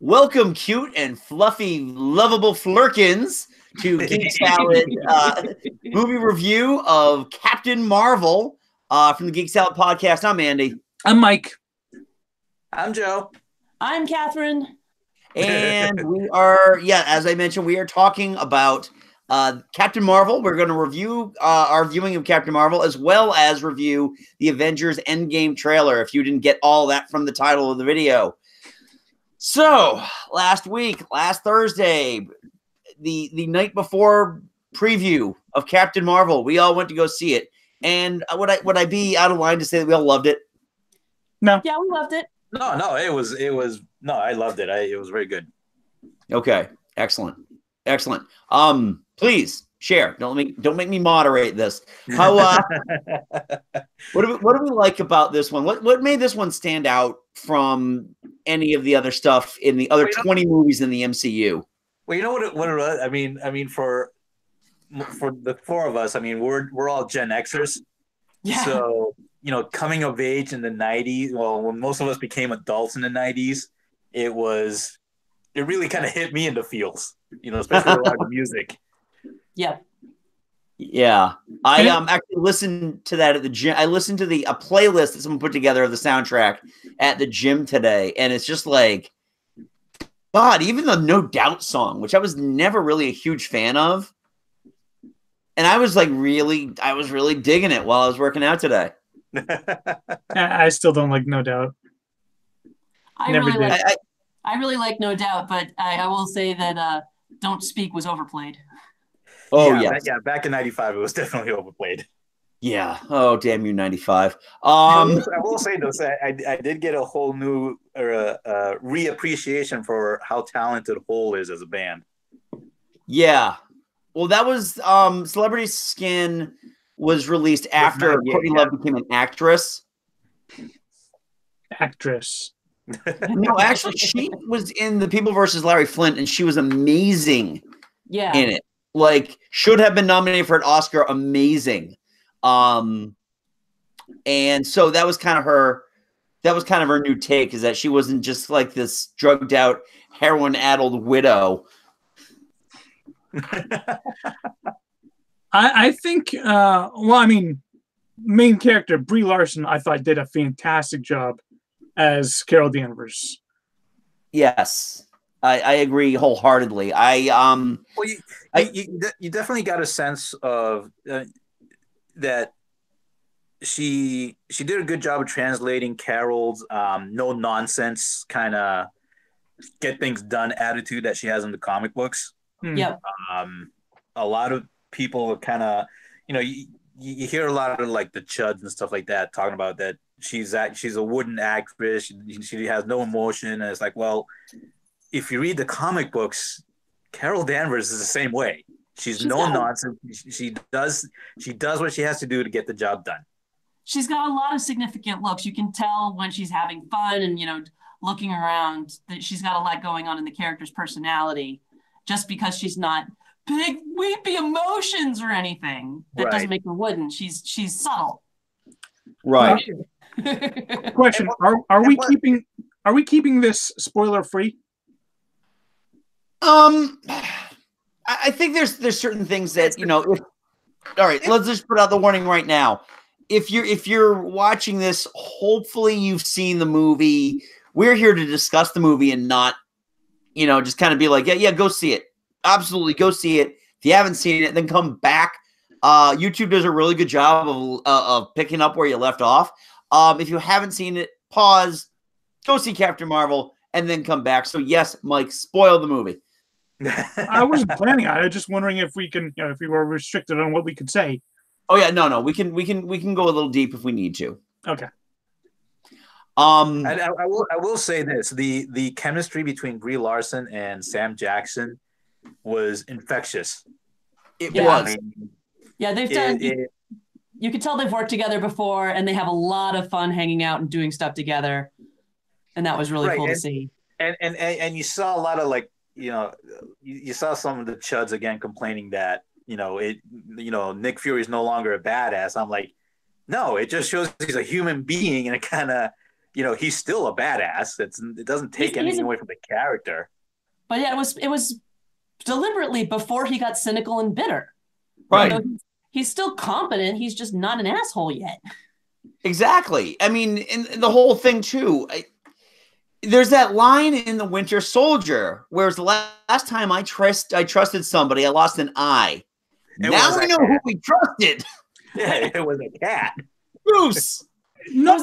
Welcome, cute and fluffy, lovable flirkins, to Geek Salad movie review of Captain Marvel from the Geek Salad podcast. I'm Andy. I'm Mike. I'm Joe. I'm Catherine. And we are, as I mentioned, we are talking about Captain Marvel. We're going to review our viewing of Captain Marvel, as well as review the Avengers Endgame trailer, if you didn't get all that from the title of the video. So, last Thursday, the night before preview of Captain Marvel, we all went to go see it. And would I be out of line to say that we all loved it? No. Yeah, we loved it. No, I loved it. It was very good. Okay, excellent. Please share. Don't make me moderate this. How what do we like about this one? What made this one stand out from any of the other stuff in the other 20 movies in the MCU? Well, you know what it was? I mean for the four of us, I mean we're all Gen Xers. Yeah. So, coming of age in the 90s, well, when most of us became adults in the 90s, it really kind of hit me in the feels, especially a lot of music. Yep. Yeah. I actually listened to that at the gym. I listened to a playlist that someone put together of the soundtrack at the gym today, and it's just like, God, even the No Doubt song, which I was never really a huge fan of, and I was really digging it while I was working out today. I still don't like No Doubt. I really like No Doubt, but I will say that Don't Speak was overplayed. Oh, yeah. Back in 95, it was definitely overplayed. Yeah. Oh, damn you, 95. I will say, though, I did get a whole new reappreciation for how talented Hole is as a band. Yeah. Well, that was Celebrity Skin was released after Courtney Love became an actress. No, actually, she was in The People versus Larry Flint, and she was amazing in it. Like, should have been nominated for an Oscar. Amazing. And so that was kind of her new take, is that she wasn't just like this drugged out, heroin-addled widow. I think, main character Brie Larson, I thought did a fantastic job as Carol Danvers. Yes, I agree wholeheartedly. You definitely got a sense of that she did a good job of translating Carol's no nonsense kind of get things done attitude that she has in the comic books. Yep. A lot of people kind of, you hear a lot of like the chuds and stuff like that talking about that she's a wooden actress. She has no emotion, and it's like, well, if you read the comic books, Carol Danvers is the same way. She's no nonsense. She does what she has to do to get the job done. She's got a lot of significant looks. You can tell when she's having fun and looking around that she's got a lot going on in the character's personality. Just because she's not big weepy emotions or anything, that doesn't make her wooden. She's subtle. Right. Question: Are we keeping this spoiler free? I think there's certain things that all right, let's just put out the warning right now. If you're watching this, hopefully you've seen the movie. We're here to discuss the movie and not, just kind of be like, yeah, go see it. Absolutely, go see it. If you haven't seen it, then come back. YouTube does a really good job of picking up where you left off. If you haven't seen it, pause, go see Captain Marvel, and then come back. So yes, Mike, spoil the movie. I wasn't planning on it. I was just wondering if we can, if we were restricted on what we could say. Oh yeah, no, we can go a little deep if we need to. Okay. And I will say this: the chemistry between Brie Larson and Sam Jackson was infectious. It was. Yeah, they've done. You could tell they've worked together before, and they have a lot of fun hanging out and doing stuff together, and that was really cool to see. And you saw a lot of you saw some of the chuds again complaining that Nick Fury is no longer a badass. I'm like, no, it just shows he's a human being, and it kind of he's still a badass. It doesn't take anything away from the character. But yeah, it was deliberately before he got cynical and bitter. Right. He's still competent. He's just not an asshole yet. Exactly. I mean, and the whole thing too. There's that line in The Winter Soldier, whereas the last time I trusted somebody, I lost an eye. Now we know who we trusted. Yeah, it was a cat. Bruce. No,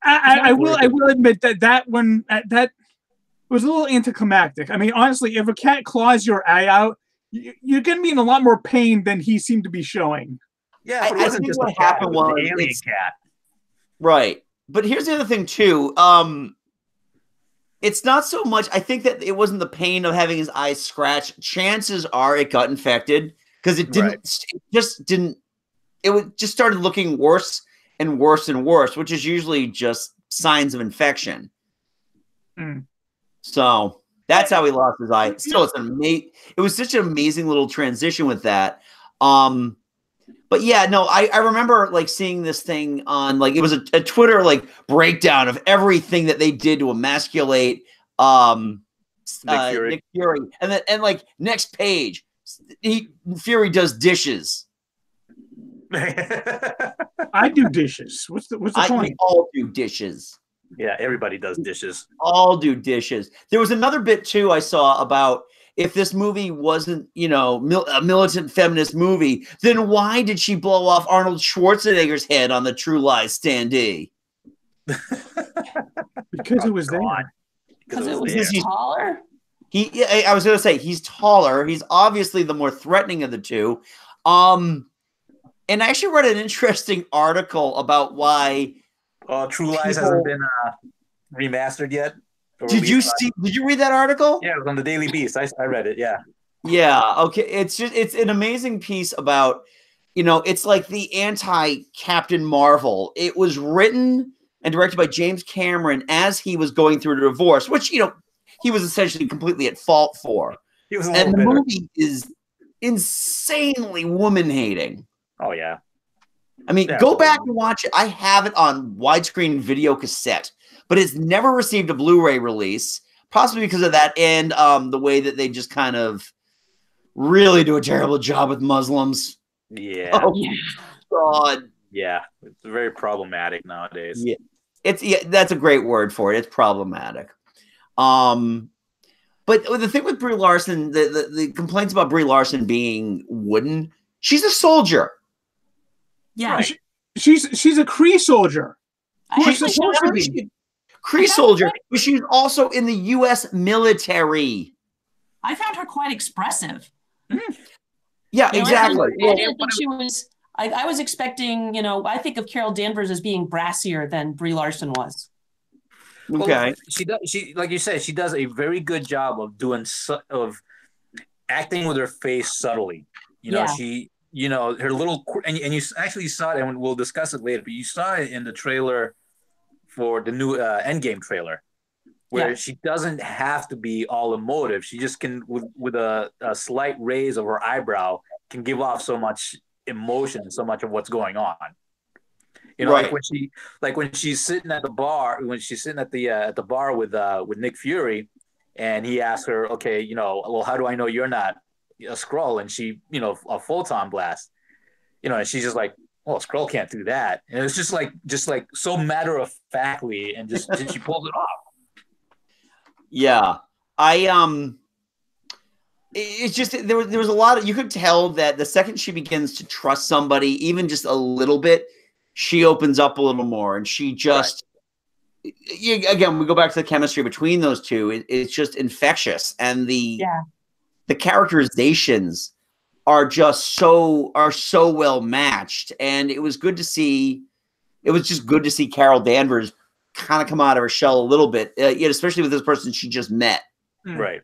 I will admit that one that was a little anticlimactic. I mean, honestly, if a cat claws your eye out, you're going to be in a lot more pain than he seemed to be showing. Yeah, but it wasn't just what happened was an alien cat. Right. But here's the other thing too. It's not so much. I think that it wasn't the pain of having his eyes scratched. Chances are it got infected because it didn't. Right. It just didn't. It just started looking worse and worse and worse, which is usually just signs of infection. Mm. So that's how he lost his eye. Still, it was such an amazing little transition with that. But yeah, no, I remember like seeing this thing on like it was a Twitter like breakdown of everything that they did to emasculate Nick Fury, and like next page, Fury does dishes. I do dishes. What's the point? We all do dishes. Yeah, everybody does dishes. All do dishes. There was another bit too I saw about if this movie wasn't, a militant feminist movie, then why did she blow off Arnold Schwarzenegger's head on the True Lies standee? Because it was there. Because it was taller? I was going to say, he's taller. He's obviously the more threatening of the two. And I actually read an interesting article about why True Lies hasn't been remastered yet. Did you read that article? Yeah, it was on the Daily Beast. I read it. Yeah. Yeah. Okay. It's an amazing piece about, it's like the anti-Captain Marvel. It was written and directed by James Cameron as he was going through a divorce, which, he was essentially completely at fault for. He was and the movie is insanely woman-hating. Oh, yeah. I mean, go back and watch it. I have it on widescreen video cassette, but it's never received a Blu-ray release, possibly because of that and the way that they just kind of really do a terrible job with Muslims. Yeah. Oh, God. Yeah. It's very problematic nowadays. Yeah. That's a great word for it. It's problematic. But the thing with Brie Larson, the complaints about Brie Larson being wooden, she's a soldier. Yeah. Right. She's a Kree soldier. She's supposed to be. Kree soldier, but she's also in the U.S. military. I found her quite expressive. Yeah, exactly. I didn't think she was. I was expecting, I think of Carol Danvers as being brassier than Brie Larson was. Okay, well, she like you said, she does a very good job of acting with her face subtly. She. Her little, and you actually saw it, and we'll discuss it later, but you saw it in the trailer for the new Endgame trailer, where she doesn't have to be all emotive. She just can, with a slight raise of her eyebrow, can give off so much emotion, so much of what's going on. Right. like when she's sitting at the bar, at the bar with Nick Fury, and he asks her, okay, well, how do I know you're not a Skrull? And she, a photon blast, and she's just like, well, Skrull can't do that. And it's just like so matter of factly, and just she pulls it off. Yeah, it's just there was a lot of, you could tell that the second she begins to trust somebody, even just a little bit, she opens up a little more, and she just. Right. Again, we go back to the chemistry between those two. It's just infectious, and the characterizations are just so well matched, and it was good to see. It was just good to see Carol Danvers kind of come out of her shell a little bit, especially with this person she just met. Right.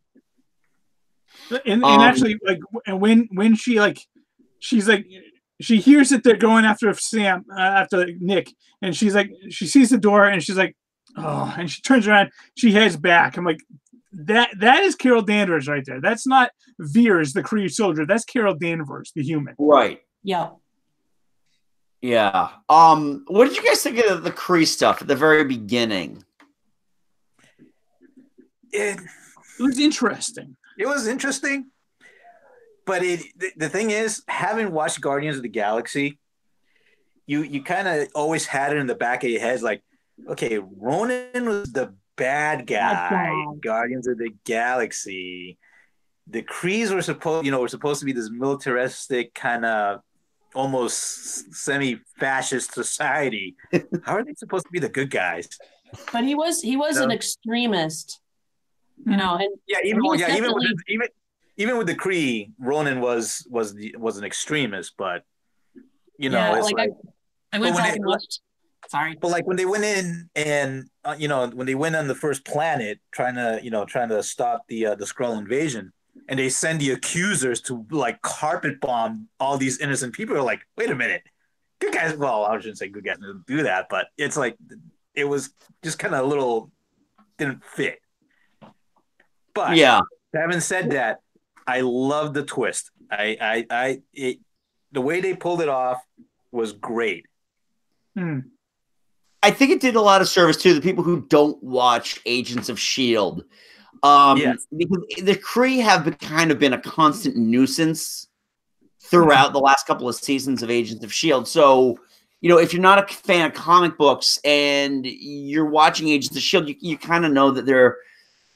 And actually, like, when she she's like, she hears that they're going after Sam, after Nick, and she's like, she sees the door, and she's like, oh, and she turns around, she heads back. I'm like, that is Carol Danvers right there. That's not Veers, the Kree soldier. That's Carol Danvers, the human. Right. Yeah. Yeah. What did you guys think of the Kree stuff at the very beginning? It was interesting. It was interesting, but the thing is, having watched Guardians of the Galaxy, you kind of always had it in the back of your head, like, okay, Ronan was the bad guy, Guardians of the Galaxy. The Krees were supposed to be this militaristic kind of almost semi-fascist society. How are they supposed to be the good guys? But he was an extremist, and even with the Kree, Ronan was an extremist, but I went back and watched. Sorry, but like when they went in and when they went on the first planet trying to stop the Skrull invasion, and they send the accusers to like carpet bomb all these innocent people, are like, wait a minute, good guys. Well, I shouldn't say good guys didn't do that, but it's like it was just kind of a little didn't fit. But yeah, having said that, I love the twist. The way they pulled it off was great. I think it did a lot of service to the people who don't watch Agents of S.H.I.E.L.D. Because the Kree have been a constant nuisance throughout the last couple of seasons of Agents of S.H.I.E.L.D. So, if you're not a fan of comic books and you're watching Agents of S.H.I.E.L.D., you kind of know that they're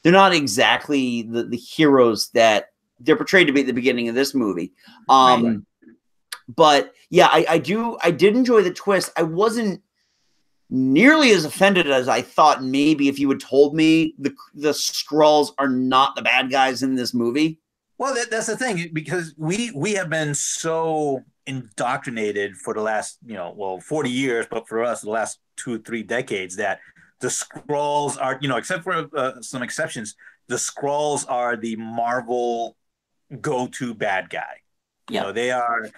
not exactly the heroes that they're portrayed to be at the beginning of this movie. But yeah, I did enjoy the twist. I wasn't nearly as offended as I thought maybe if you had told me the Skrulls are not the bad guys in this movie. Well, that's the thing, because we have been so indoctrinated for the last 40 years, but for us the last 2-3 decades, that the Skrulls are, except for some exceptions, the Skrulls are the Marvel go-to bad guy. They are.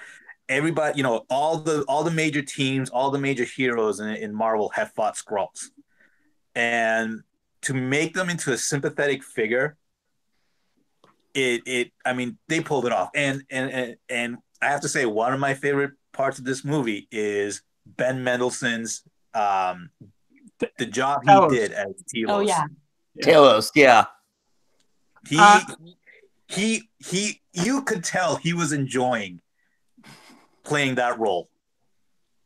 Everybody, all the major teams, all the major heroes in Marvel have fought Skrulls, and to make them into a sympathetic figure, they pulled it off. And I have to say, one of my favorite parts of this movie is Ben Mendelsohn's the job he did as Telos. Oh yeah, Telos, yeah. He you could tell he was enjoying playing that role.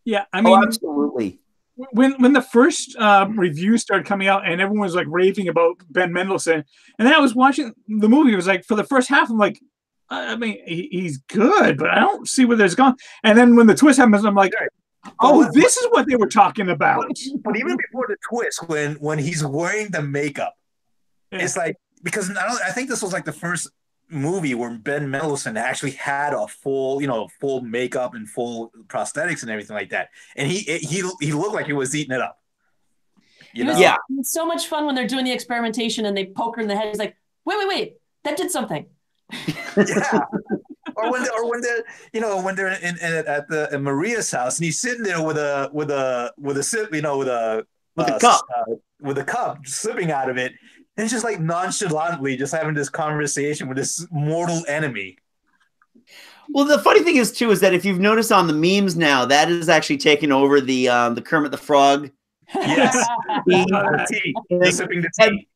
Yeah, I mean, absolutely. When the first reviews started coming out and everyone was like raving about Ben Mendelsohn, and then I was watching the movie, it was like for the first half, I'm like, I mean, he's good, but I don't see where there's gone. And then when the twist happens, I'm like, this is what they were talking about. But even before the twist, when he's wearing the makeup, it's like, because I think this was like the first movie where Ben Mendelsohn actually had a full makeup and full prosthetics and everything like that, and he looked like he was eating it up. Yeah, it's so much fun when they're doing the experimentation and they poke her in the head. He's like, wait, that did something. Yeah. Or when they're at Maria's house and he's sitting there with a sip, with a cup slipping out of it. And it's just like nonchalantly just having this conversation with this mortal enemy. Well, the funny thing is that if you've noticed on the memes now, that is actually taking over the Kermit the Frog. Yes. Sipping the tea.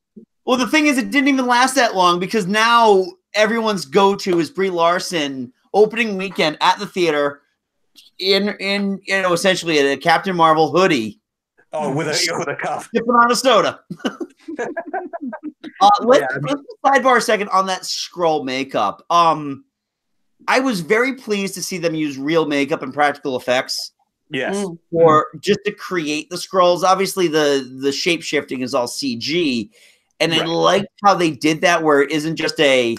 Well, the thing is, it didn't even last that long, because now everyone's go-to is Brie Larson opening weekend at the theater in essentially a Captain Marvel hoodie. Oh, with a cup. Sipping on a soda. Let's sidebar a second on that Skrull makeup. I was very pleased to see them use real makeup and practical effects. Yes. For just to create the Skrulls. Obviously, the shape shifting is all CG, and I liked how they did that, where it isn't just you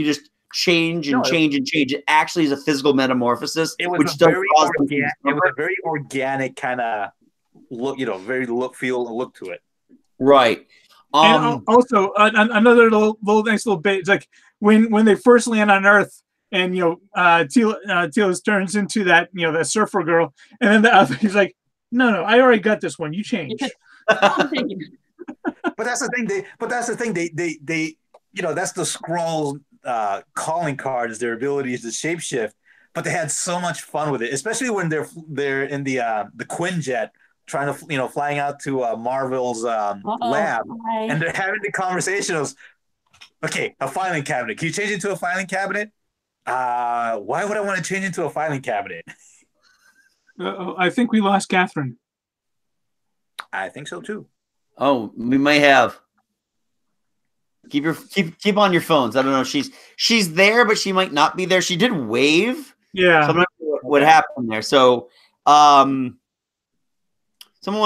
just change and change and change. It actually is a physical metamorphosis. It was a very organic kind of look, very feel and look to it. Right. And also another nice little bit. It's like when they first land on Earth, and Telos turns into that the surfer girl, and then the other, he's like, no, I already got this one. You change. But that's the thing. They that's the Skrulls' calling card, is their abilities to shapeshift. but they had so much fun with it, especially when they're in the Quinjet trying to flying out to Marvel's lab, and they're having the conversation of, okay, a filing cabinet. Can you change it to a filing cabinet? Why would I want to change into a filing cabinet? I think we lost Catherine. I think so too. Oh, we may have. Keep on your phones. I don't know. She's there, but she might not be there. She did wave. Yeah. So I'm not sure what happened there. So, someone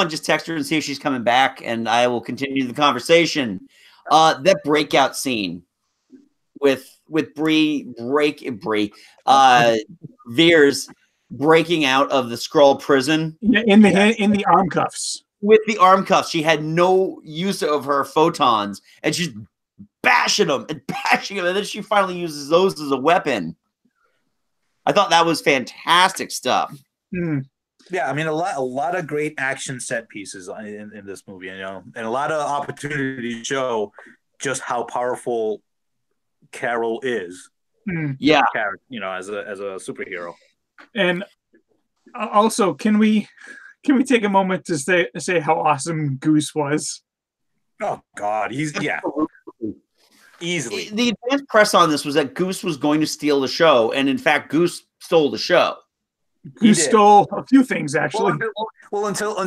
just text her and see if she's coming back, and I will continue the conversation. That breakout scene with Veers breaking out of the Skrull prison. Yeah, in the arm cuffs. With the arm cuffs, she had no use of her photons, and she's bashing them, and then she finally uses those as a weapon. I thought that was fantastic stuff. Mm. Yeah, I mean, a lot of great action set pieces in this movie, and a lot of opportunity to show just how powerful Carol is. Mm. Yeah, as a superhero. And also, can we take a moment to say how awesome Goose was? Oh God, easily. The advance press on this was that Goose was going to steal the show, and in fact, Goose stole the show. Goose stole a few things, actually. Well, until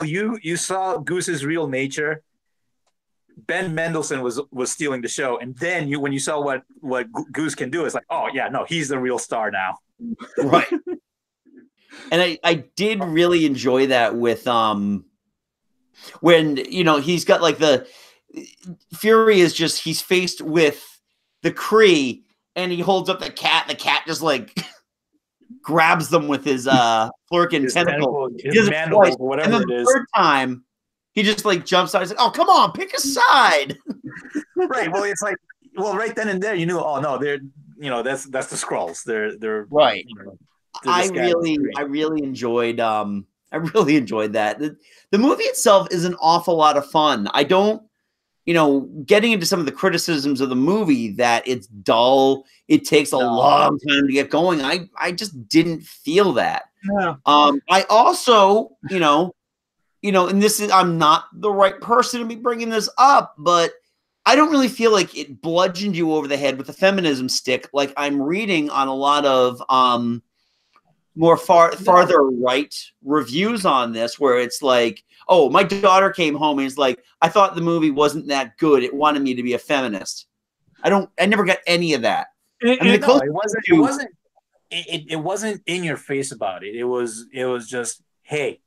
you saw Goose's real nature, Ben Mendelsohn was stealing the show, and then when you saw what Goose can do, it's like, oh yeah, no, he's the real star now. Right. And I did really enjoy that with when he's got like the Fury is just he's faced with the Kree and he holds up the cat just like grabs them with his flurkin tentacle. His mandible, whatever and then it is. The third time he just like jumps out. He's like, "Oh, come on, pick a side." Right. Well, it's like, right then and there, you knew. Oh no, they're that's the Skrulls. They're right. I really enjoyed. I really enjoyed that. The movie itself is an awful lot of fun. I don't, getting into some of the criticisms of the movie that it's dull. It takes a long time to get going. I just didn't feel that. Yeah. I also, and this is, I'm not the right person to be bringing this up, but I don't really feel like it bludgeoned you over the head with a feminism stick. Like I'm reading on a lot of, more farther right reviews on this where it's like, oh, my daughter came home and is like, I thought the movie wasn't that good. It wanted me to be a feminist. I never got any of that. It wasn't in your face about it. It was just, hey,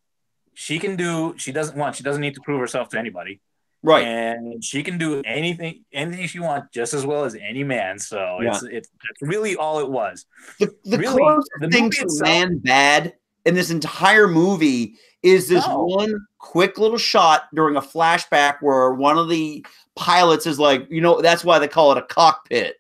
she doesn't need to prove herself to anybody. Right. And she can do anything she wants just as well as any man. So yeah. it's really all it was. The closest thing to man bad in this entire movie is this one quick little shot during a flashback where one of the pilots is like, that's why they call it a cockpit.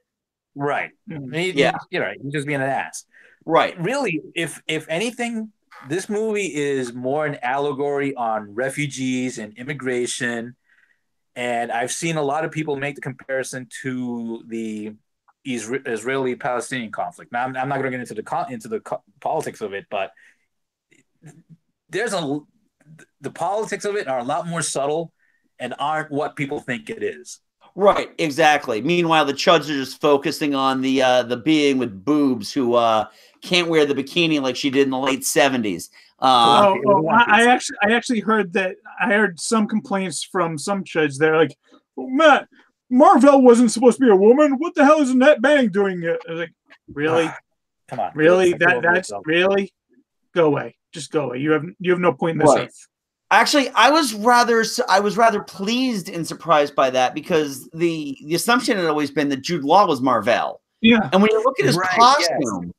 Right. Yeah. You're right. He's just being an ass. Right. Really, if anything, this movie is more an allegory on refugees and immigration. And I've seen a lot of people make the comparison to the Israeli-Palestinian conflict. Now, I'm not going to get into the politics of it, but the politics of it are a lot more subtle and aren't what people think it is. Right, exactly. Meanwhile, the Chuds are just focusing on the being with boobs who can't wear the bikini like she did in the late 70s. I actually heard that. I heard some complaints from some Chuds. They're like, oh, Matt, Marvel wasn't supposed to be a woman. What the hell is Annette Bening doing it? I was like, really? Come on, really? That's really? Go away. Just go away. You have no point in this earth. Actually, I was rather pleased and surprised by that because the assumption had always been that Jude Law was Marvel. Yeah. And when you look at his costume,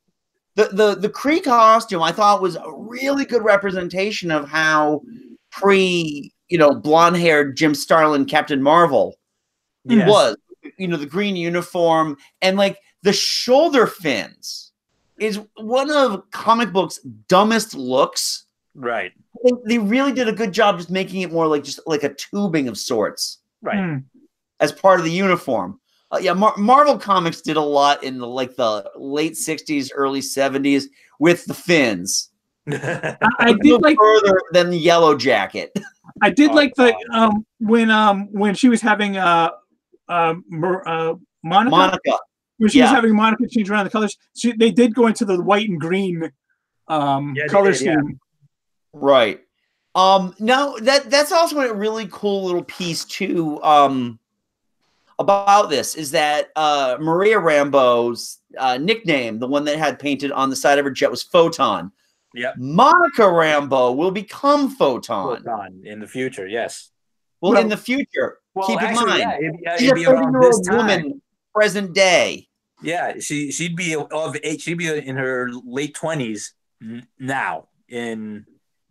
the Kree costume, I thought was a really good representation of how blonde-haired Jim Starlin Captain Marvel was. The green uniform and like the shoulder fins is one of comic books' dumbest looks. Right. They really did a good job just making it more like just like a tubing of sorts. Right. As part of the uniform. Yeah, Marvel Comics did a lot in the late 60s, early 70s with the Finns. I did like further than the Yellow Jacket. I did like the when she was having Monica. When she was having Monica change around the colors, they did go into the white and green color scheme. Right. No, that's also a really cool little piece too. About this is that Maria Rambeau's nickname, the one that had painted on the side of her jet, was Photon. Yep. Monica Rambeau will become Photon. Photon in the future, yes. Well, in the future, keep in mind, she's a 30-year-old woman, present day. Yeah, she'd be of age. She'd be in her late 20s now in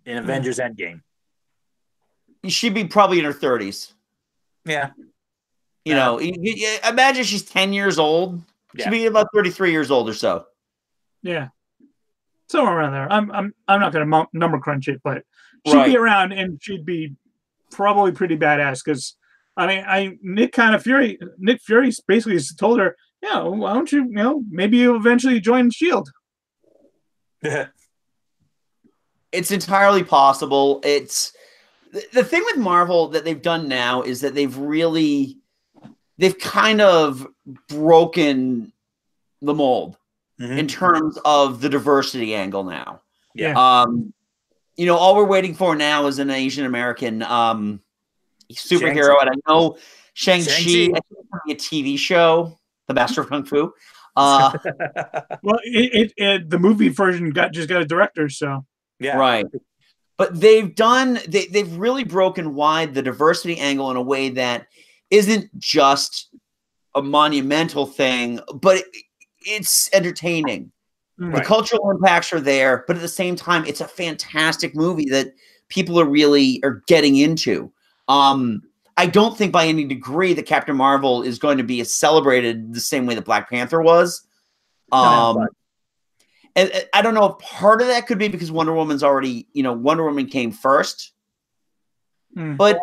Avengers Endgame. She'd be probably in her 30s. Yeah. You know, imagine she's 10 years old. She'd be about 33 years old or so. Yeah. Somewhere around there. I'm not going to number crunch it, but she'd be around and she'd be probably pretty badass because Nick Fury basically told her, yeah, why don't you, maybe you'll eventually join SHIELD. It's entirely possible. It's the thing with Marvel that they've done now is that they've kind of broken the mold in terms of the diversity angle now. Yeah. All we're waiting for now is an Asian American superhero, and I know Shang-Chi, I think it's going to be a TV show, The Master of Kung Fu. Well, the movie version just got a director, so right. But they've really broken wide the diversity angle in a way that isn't just a monumental thing, but it's entertaining. Right. The cultural impacts are there, but at the same time, it's a fantastic movie that people are getting into. I don't think by any degree that Captain Marvel is going to be celebrated the same way that Black Panther was. And I don't know if part of that could be because Wonder Woman's already, Wonder Woman came first. But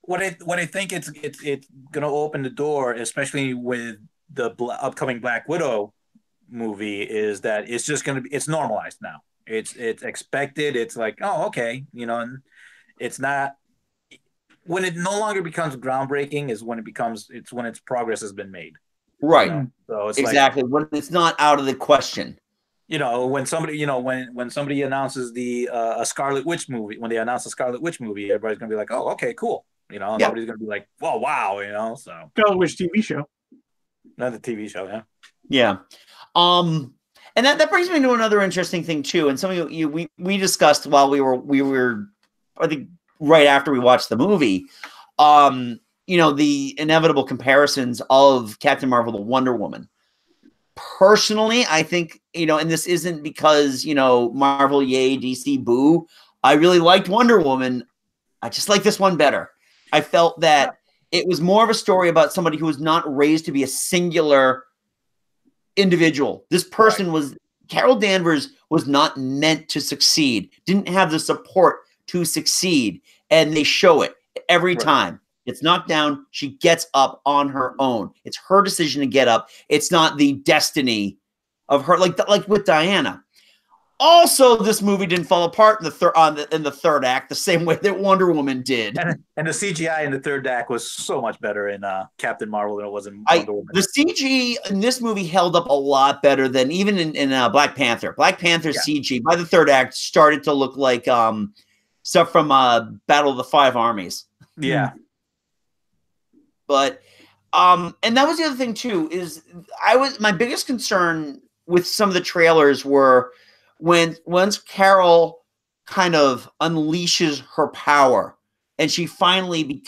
what I think it's going to open the door, especially with the upcoming Black Widow movie, is that it's just going to be, it's normalized now. It's expected. It's like, oh, okay, and it's not. When it no longer becomes groundbreaking is when it's when its progress has been made. Right. So it's exactly when it's not out of the question. When somebody, when somebody announces a Scarlet Witch movie, when they announce a Scarlet Witch movie, everybody's gonna be like, oh, okay, cool. Nobody's gonna be like, whoa, wow, so. Scarlet Witch TV show. Another TV show, yeah. Yeah. And that brings me to another interesting thing too. And something we discussed while we were, I think, right after we watched the movie, the inevitable comparisons of Captain Marvel to Wonder Woman. Personally, I think, and this isn't because, Marvel, yay, DC, boo. I really liked Wonder Woman. I just like this one better. I felt that it was more of a story about somebody who was not raised to be a singular individual. This person Carol Danvers was not meant to succeed, didn't have the support to succeed. And they show it every time. It's knocked down. She gets up on her own. It's her decision to get up. It's not the destiny of her, like with Diana. Also, this movie didn't fall apart in the third act the same way that Wonder Woman did. And the CGI in the third act was so much better in Captain Marvel than it was in Wonder Woman. The CG in this movie held up a lot better than even in Black Panther. Black Panther's CG by the third act started to look like stuff from Battle of the Five Armies. Yeah. But and that was the other thing too, is my biggest concern with some of the trailers were once Carol kind of unleashes her power and she finally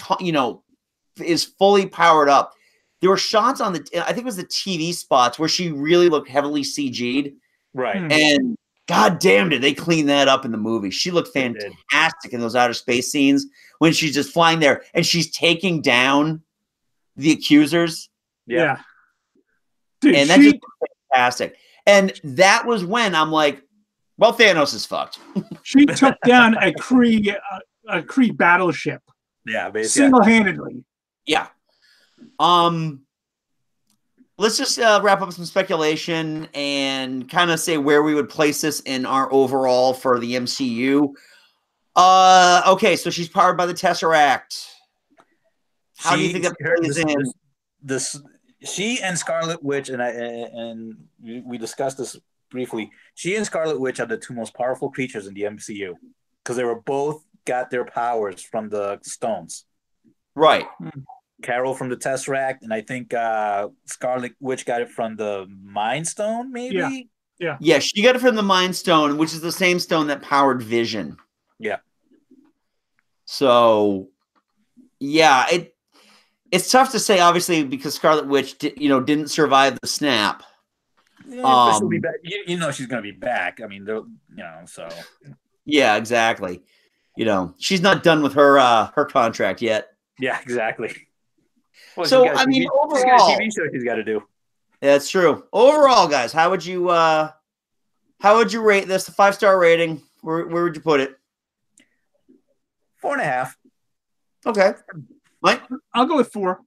is fully powered up. There were shots on I think it was the TV spots where she really looked heavily CG'd. Right. And God damn, did they clean that up in the movie. She looked fantastic in those outer space scenes when she's just flying there and she's taking down the accusers. Yeah. Dude, and that's just fantastic. And that was when I'm like, well, Thanos is fucked. She took down a Kree battleship. Yeah, basically. Single-handedly. Yeah. let's just wrap up some speculation and kind of say where we would place this in our overall for the MCU. Okay, so she's powered by the Tesseract. How do you think that plays in? She and Scarlet Witch, and we discussed this briefly. She and Scarlet Witch are the two most powerful creatures in the MCU because they were both got their powers from the stones. Right. Carol from the Tesseract, and I think Scarlet Witch got it from the Mind Stone, maybe? Yeah, she got it from the Mind Stone, which is the same stone that powered Vision. Yeah. So, yeah, it's tough to say, obviously, because Scarlet Witch didn't survive the snap. Yeah, she'll be back. You know she's going to be back. I mean, so. Yeah, exactly. She's not done with her contract yet. Yeah, exactly. Well, so, I mean, overall, she's got a TV show she's got to do. That's true. Overall, guys, how would you rate this? The 5-star rating. Where would you put it? 4.5. Okay. Mike? I'll go with 4.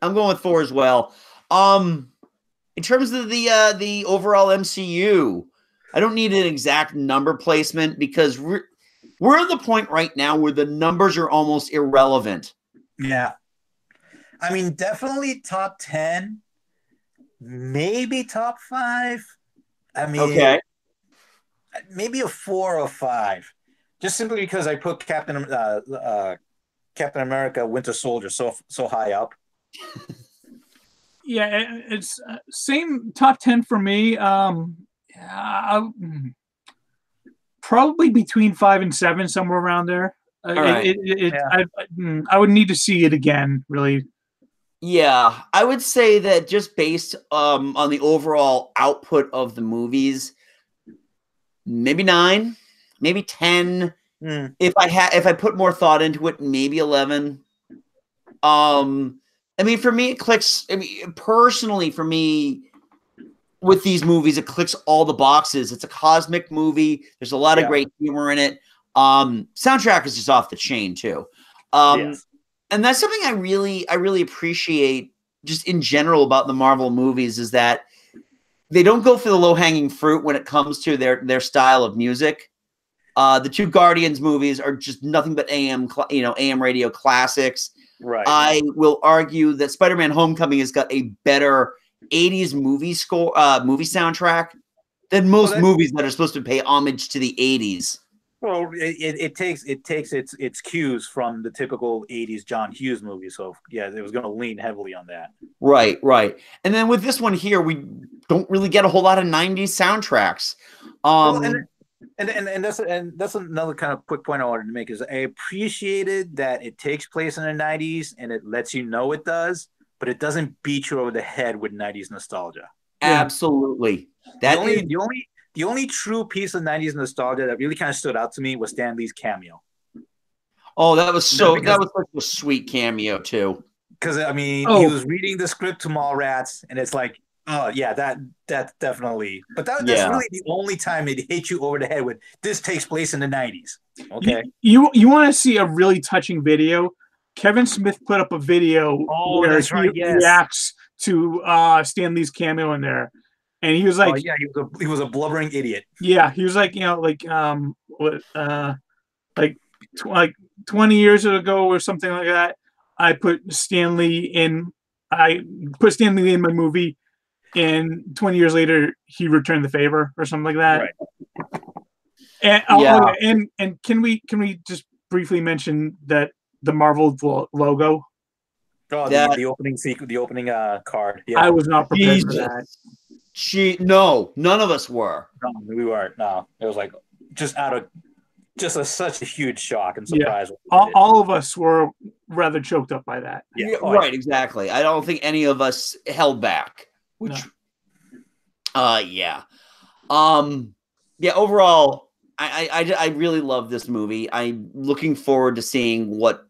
I'm going with 4 as well. In terms of the overall MCU, I don't need an exact number placement because we're at the point right now where the numbers are almost irrelevant. Yeah. I mean, definitely top 10, maybe top 5. I mean, okay. Maybe a 4 or 5. Just simply because I put Captain America Winter Soldier so high up. Yeah, it's same top 10 for me. Probably between 5 and 7, somewhere around there. Right. I would need to see it again, really. Yeah, I would say that just based on the overall output of the movies, maybe 9, maybe 10. If I put more thought into it, maybe 11. I mean, for me, it clicks. I mean, personally, for me, with these movies, it clicks all the boxes. It's a cosmic movie. There's a lot of great humor in it. Soundtrack is just off the chain too. Yes. And that's something I really appreciate just in general about the Marvel movies is that they don't go for the low-hanging fruit when it comes to their style of music. The 2 Guardians movies are just nothing but AM radio classics. Right. I will argue that Spider-Man: Homecoming has got a better 80s movie soundtrack than most movies that are supposed to pay homage to the 80s. Well, it takes its cues from the typical 80s John Hughes movie. So, yeah, it was going to lean heavily on that. Right. And then with this one here, we don't really get a whole lot of 90s soundtracks. And that's another kind of quick point I wanted to make is I appreciated that it takes place in the 90s and it lets you know it does, but it doesn't beat you over the head with 90s nostalgia. Absolutely. The only true piece of 90s nostalgia that really kind of stood out to me was Stan Lee's cameo. Oh, that was such a sweet cameo too. Because I mean, he was reading the script to Mallrats, and it's like, oh yeah, that definitely. But that's really the only time it hit you over the head with this takes place in the 90s. Okay. You want to see a really touching video? Kevin Smith put up a video where he reacts to Stan Lee's cameo in there. And he was like, he was a blubbering idiot. Yeah, he was like, 20 years ago or something like that. I put Stan Lee in my movie, and 20 years later he returned the favor or something like that. Right. And can we just briefly mention that the Marvel logo? Oh, the opening card. Yeah. I was not prepared for that. None of us were. No, we weren't. No, it was like such a huge shock and surprise. Yeah. All of us were rather choked up by that. Yeah, right, exactly. I don't think any of us held back. Overall, I really love this movie. I'm looking forward to seeing what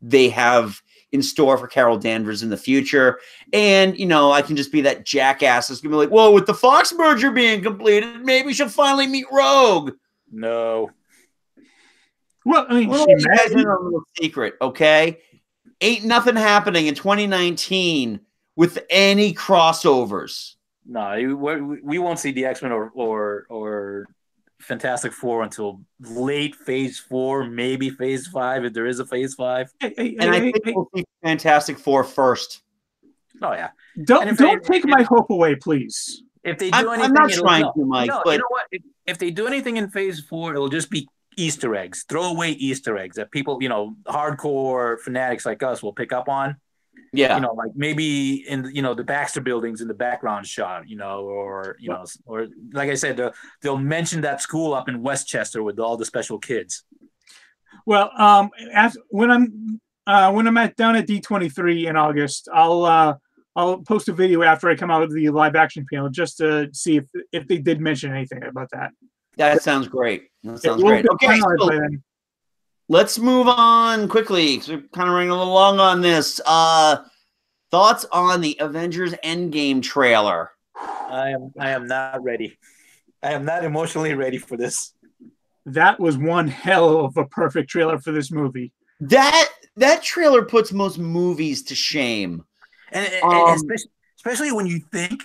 they have in store for Carol Danvers in the future. And, I can just be that jackass that's going to be like, well, with the Fox merger being completed, maybe she'll finally meet Rogue. No. Well, I mean, you guys know a little secret, okay? Ain't nothing happening in 2019 with any crossovers. No, we won't see the X-Men or Fantastic Four until late Phase 4, maybe Phase 5, if there is a Phase 5. I think we'll see Fantastic Four first. Oh yeah. Don't take my hope away, please. If they do anything, I'm not trying to, Mike. But you know what? If they do anything in Phase 4, it'll just be Easter eggs, throwaway Easter eggs that people, hardcore fanatics like us will pick up on. Yeah. Like maybe in the Baxter buildings in the background shot, or like I said, they'll mention that school up in Westchester with all the special kids. Well, when I'm down at D23 in August, I'll post a video after I come out of the live action panel just to see if they did mention anything about that. That sounds great. Okay, so let's move on quickly because we're kind of running a little long on this. Thoughts on the Avengers Endgame trailer? I am not ready. I am not emotionally ready for this. That was one hell of a perfect trailer for this movie. That trailer puts most movies to shame. And especially when you think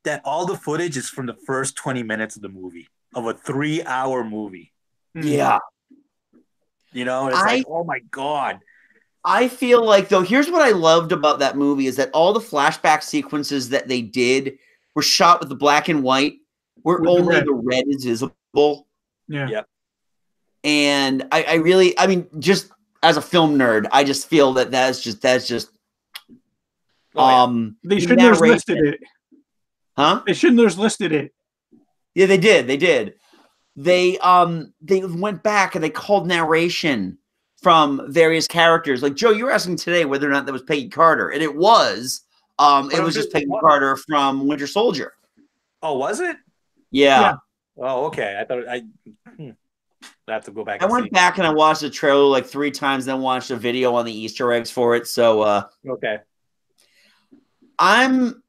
that all the footage is from the first 20 minutes of the movie, of a 3-hour movie. Yeah. It's like, oh my God. I feel like, though, here's what I loved about that movie is that all the flashback sequences that they did were shot with the black and white, where only the red is visible. Yeah. Yep. And I mean, just as a film nerd, I just feel that's just they shouldn't have listed it. Huh? They shouldn't have listed it. Yeah, they did. They went back and they called narration from various characters. Like Joe, you were asking today whether or not that was Peggy Carter, and it was. It was just Peggy Carter from Winter Soldier. Oh, was it? Yeah. Oh, okay. I thought I have to go back. I went back and I watched the trailer like 3 times, then watched a video on the Easter eggs for it. So okay. I'm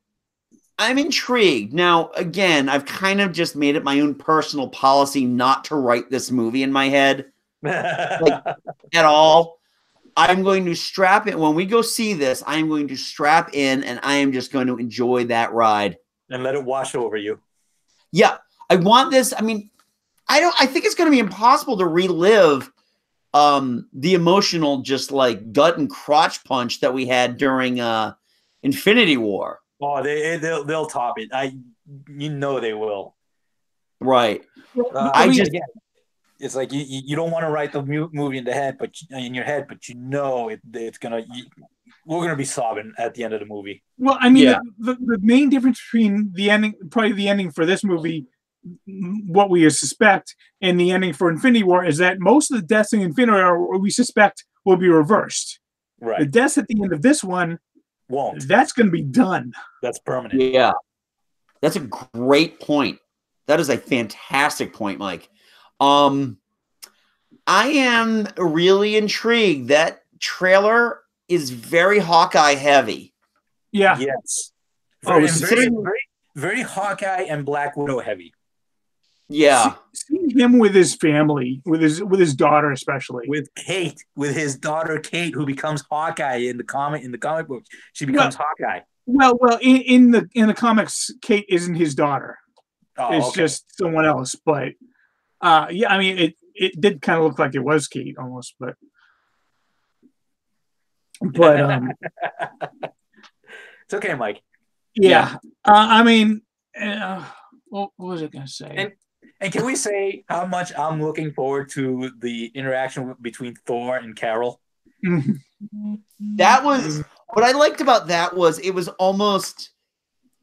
intrigued. Now, again, I've kind of just made it my own personal policy not to write this movie in my head. Like, at all. I'm going to strap in. When we go see this, I'm going to strap in and I am just going to enjoy that ride. And let it wash over you. Yeah. I want this. I mean, I think it's going to be impossible to relive the emotional just like gut and crotch punch that we had during Infinity War. Oh, they'll top it. They will. Right. It's like you don't want to write the movie in your head, but it's gonna. We're gonna be sobbing at the end of the movie. Well, I mean, the main difference between the ending for this movie, what we suspect, and the ending for Infinity War is that most of the deaths in Infinity War we suspect will be reversed. Right. The deaths at the end of this one won't. That's going to be done. That's permanent. Yeah, that's a great point. That is a fantastic point, Mike. I am really intrigued. That trailer is very Hawkeye heavy. Yeah. Yes. Very, very Hawkeye and Black Widow heavy. Yeah. Seeing him with his family, with his daughter especially. With his daughter Kate, who becomes Hawkeye in the comic book. She becomes Hawkeye. Well, in the comics, Kate isn't his daughter. Oh, it's just someone else. But I mean, it did kind of look like it was Kate almost, but it's okay, Mike. Yeah. I mean, what was I going to say? And can we say how much I'm looking forward to the interaction between Thor and Carol? That was what I liked about that was it was almost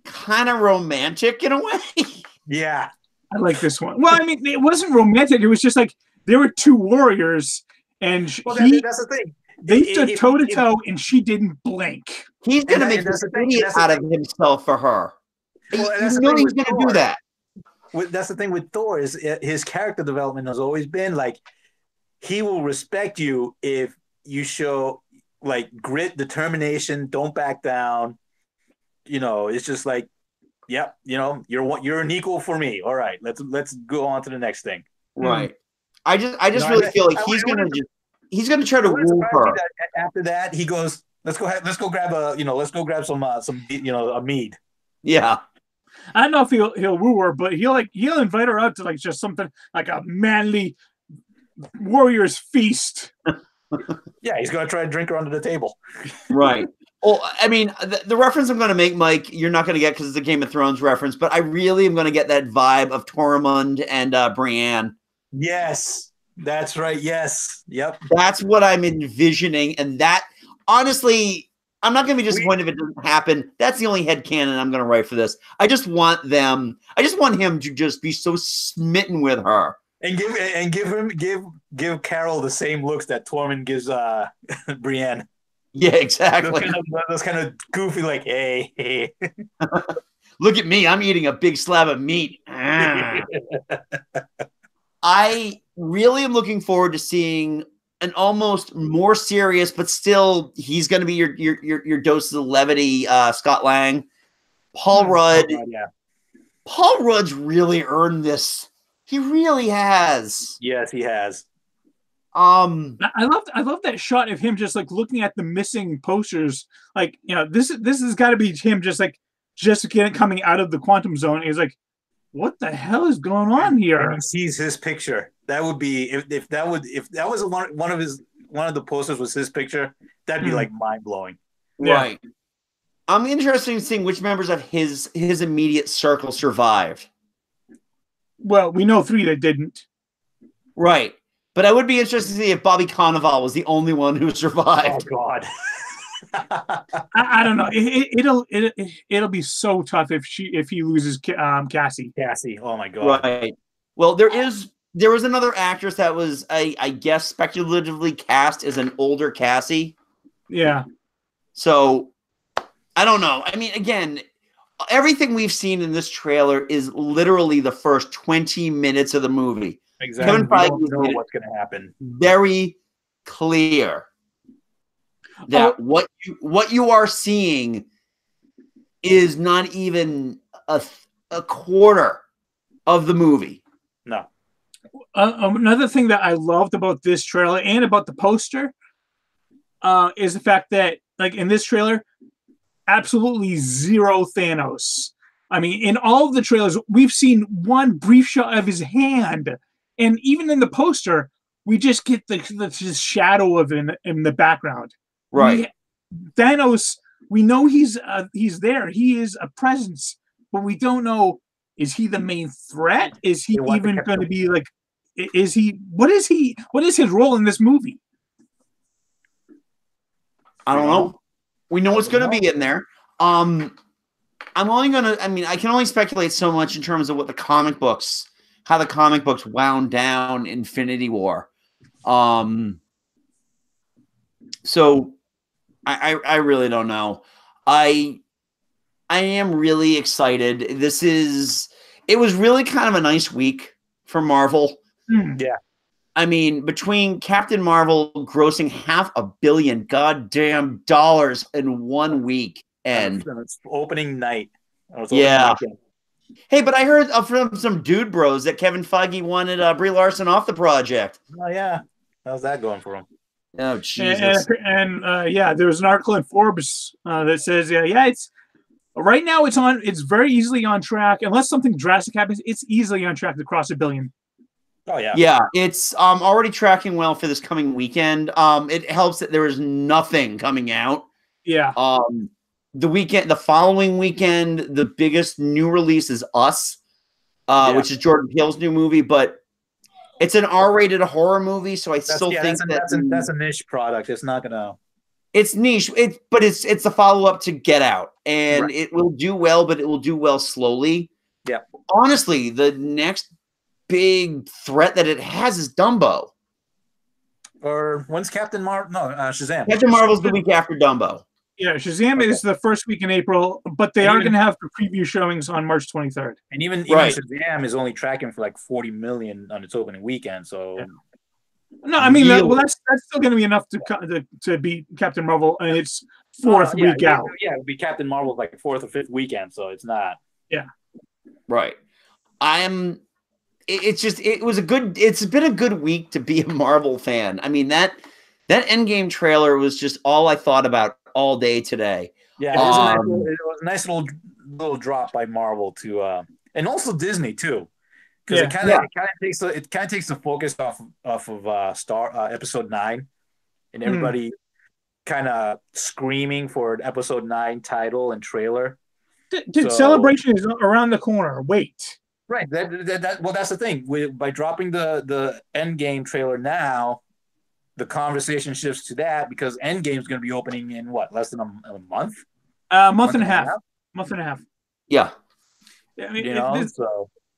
kind of romantic in a way. Yeah. I like this one. Well, I mean, it wasn't romantic. It was just like there were two warriors, and that's the thing. They stood toe to toe, and she didn't blink. He's going to make an idiot out of himself for her. Well, he's going to do that. That's the thing with Thor is his character development has always been like he will respect you if you show like grit, determination, don't back down. It's just like, yep, you're an equal for me. All right, let's go on to the next thing. Right. I just really feel like he's gonna try to woo her. After that, he goes, Let's go ahead. Let's go grab some a mead. Yeah. I don't know if he'll woo her, but he'll invite her out to like just something like a manly warrior's feast. Yeah, he's gonna try to drink her under the table. Right. Well, I mean, the reference I'm going to make, Mike, you're not going to get because it's a Game of Thrones reference, but I really am going to get that vibe of Tormund and Brienne. Yes, that's right. Yes, yep. That's what I'm envisioning, and that honestly, I'm not going to be disappointed if it doesn't happen. That's the only headcanon I'm going to write for this. I just want him to just be so smitten with her. And give Carol the same looks that Tormund gives Brienne. Yeah, exactly. Those kind of goofy, like, hey. Look at me. I'm eating a big slab of meat. I really am looking forward to seeing an almost more serious, but still, he's going to be your dose of levity, Scott Lang. Paul Rudd. Oh, yeah. Paul Rudd's really earned this. He really has. Yes, he has. I love that shot of him just like looking at the missing posters. Like, this has got to be him just coming out of the quantum zone. He's like, what the hell is going on here? And he sees his picture. That would be if that was one of the posters was his picture. That'd be like mind blowing. Right. Yeah. I'm interested in seeing which members of his immediate circle survived. Well, we know 3 that didn't. Right. But I would be interested to see if Bobby Cannavale was the only one who survived. Oh God. I don't know. It'll be so tough if he loses Cassie. Cassie. Oh my God. Right. Well, there was another actress that was I guess speculatively cast as an older Cassie. Yeah. So I don't know. I mean, again, everything we've seen in this trailer is literally the first 20 minutes of the movie. Exactly. Kevin Feige we don't know what's going to happen. Very clear that what you are seeing is not even a quarter of the movie. No. Another thing that I loved about this trailer and about the poster is the fact that, like, in this trailer, absolutely zero Thanos. I mean, in all of the trailers, we've seen one brief shot of his hand. And even in the poster, we just get the shadow of him in the background. Right. Thanos, we know he's there. He is a presence, but we don't know, is he the main threat? Is he even going to be like, what is his role in this movie? I don't know. We know what's going to be in there. I can only speculate so much in terms of what how the comic books wound down Infinity War. So I really don't know. I am really excited. It was really kind of a nice week for Marvel. Yeah. I mean, between Captain Marvel grossing $500 million goddamn dollars in 1 week and it's opening night. Yeah. Hey, but I heard from some dude bros that Kevin Feige wanted Brie Larson off the project. Oh yeah, how's that going for him? Oh Jesus! And there was an article in Forbes that says, it's right now it's very easily on track. Unless something drastic happens, it's easily on track to cross $1 billion. Oh yeah, yeah. It's already tracking well for this coming weekend. It helps that there is nothing coming out. Yeah. The following weekend, the biggest new release is Us, which is Jordan Peele's new movie, but it's an R-rated horror movie, so I still think that's a niche product. It's not gonna. It's niche, but it's a follow-up to Get Out, and it will do well, but it will do well slowly. Yeah. Honestly, the next big threat that it has is Dumbo. Or when's Captain Marvel? No, Shazam. Captain Marvel's the week after Dumbo. Yeah, Shazam is the first week in April, but they are going to have the preview showings on March 23rd. And even Shazam is only tracking for like 40 million on its opening weekend. So, no, I mean, that's still going to be enough to beat Captain Marvel in its fourth week out. Yeah, it'll be Captain Marvel like fourth or fifth weekend, so it's not. Yeah, right. It's been a good week to be a Marvel fan. I mean, that Endgame trailer was just all I thought about all day today. Yeah, it was a nice little drop by Marvel to, and also Disney too, because it kind of takes the focus off of Star Episode 9, and everybody kind of screaming for Episode 9 title and trailer. Dude, Celebration is around the corner. Wait. Right. Well, that's the thing. By dropping the Endgame trailer now, the conversation shifts to that because Endgame is going to be opening in what, less than a month? Month and a half. Month and a half. Yeah. I mean,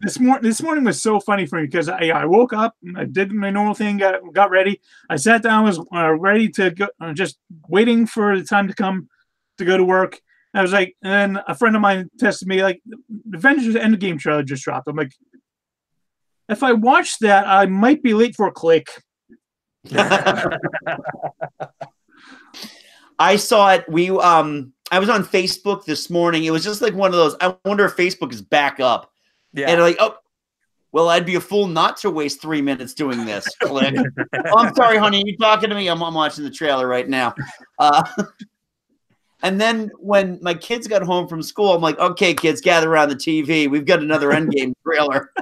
this morning was so funny for me because I woke up, I did my normal thing, got ready. I sat down, was ready to go, just waiting for the time to come to go to work. I was like, and then a friend of mine texted me like, the Avengers Endgame trailer just dropped. I'm like, if I watch that, I might be late for a click. I saw it. I was on Facebook this morning. It was just like one of those. I wonder if Facebook is back up. Yeah. And like, oh, well, I'd be a fool not to waste 3 minutes doing this. Click. Oh, I'm sorry, honey. You talking to me? I'm watching the trailer right now. And then when my kids got home from school, I'm like, okay, kids, gather around the TV. We've got another Endgame trailer.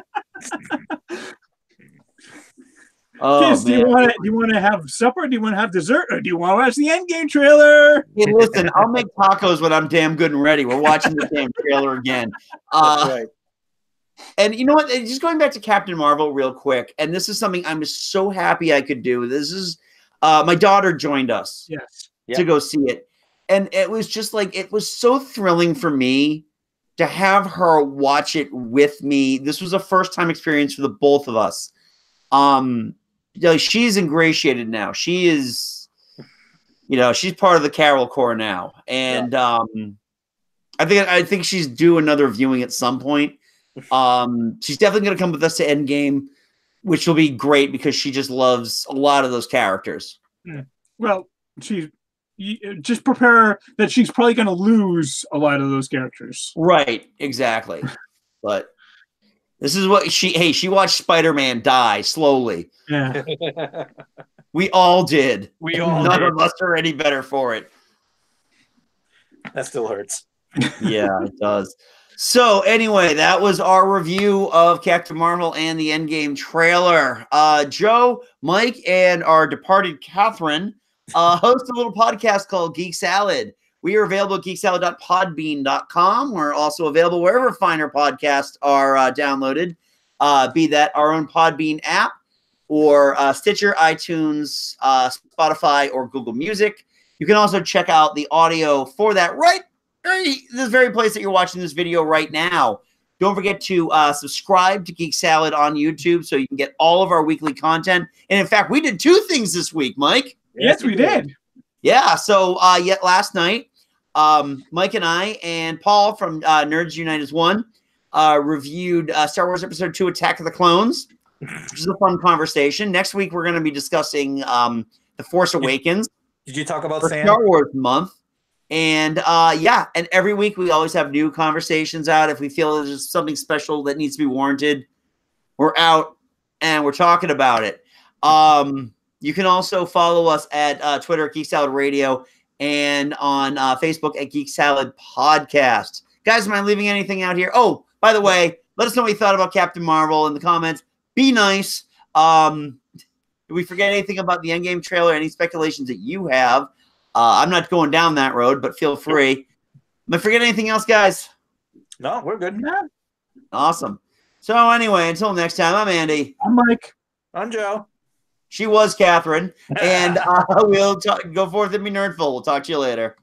Kids, do you want to have supper? Do you want to have dessert? Or do you want to watch the Endgame trailer? Hey, listen, I'll make tacos when I'm damn good and ready. We're watching the damn trailer again. That's right. And you know what? Just going back to Captain Marvel real quick, and this is something I'm just so happy I could do. This is my daughter joined us to go see it. And it was just like, it was so thrilling for me to have her watch it with me. This was a first-time experience for the both of us. She's ingratiated now. She is, she's part of the Carol Corps now. And I think she's due another viewing at some point. She's definitely going to come with us to Endgame, which will be great because she just loves a lot of those characters. Well, just prepare that she's probably going to lose a lot of those characters. Right, exactly. But this is what she watched Spider-Man die slowly. Yeah. We all did. None of us are any better for it. That still hurts. Yeah, it does. So anyway, that was our review of Captain Marvel and the Endgame trailer. Joe, Mike, and our departed Catherine host a little podcast called Geek Salad. We are available at geeksalad.podbean.com. We're also available wherever finer podcasts are downloaded, be that our own Podbean app or Stitcher, iTunes, Spotify, or Google Music. You can also check out the audio for that this very place that you're watching this video right now. Don't forget to subscribe to Geek Salad on YouTube so you can get all of our weekly content. And in fact, we did 2 things this week, Mike. Yes, we did. Yeah, so last night, Mike and I and Paul from Nerds Unite as One reviewed Star Wars Episode 2 Attack of the Clones, which is a fun conversation. Next week, we're going to be discussing The Force Awakens. Did you talk about Sam? Star Wars month. And and every week we always have new conversations out. If we feel there's something special that needs to be warranted, we're out and we're talking about it. You can also follow us at Twitter, Geek Salad Radio, and on Facebook at Geek Salad Podcast. Guys, am I leaving anything out here? Oh, by the way, let us know what you thought about Captain Marvel in the comments. Be nice. Did we forget anything about the Endgame trailer? Any speculations that you have? I'm not going down that road, but feel free. Am I forget anything else, guys? No, we're good. Yeah. Awesome. So anyway, until next time, I'm Andy. I'm Mike. I'm Joe. She was Catherine. And we'll go forth and be nerdful. We'll talk to you later.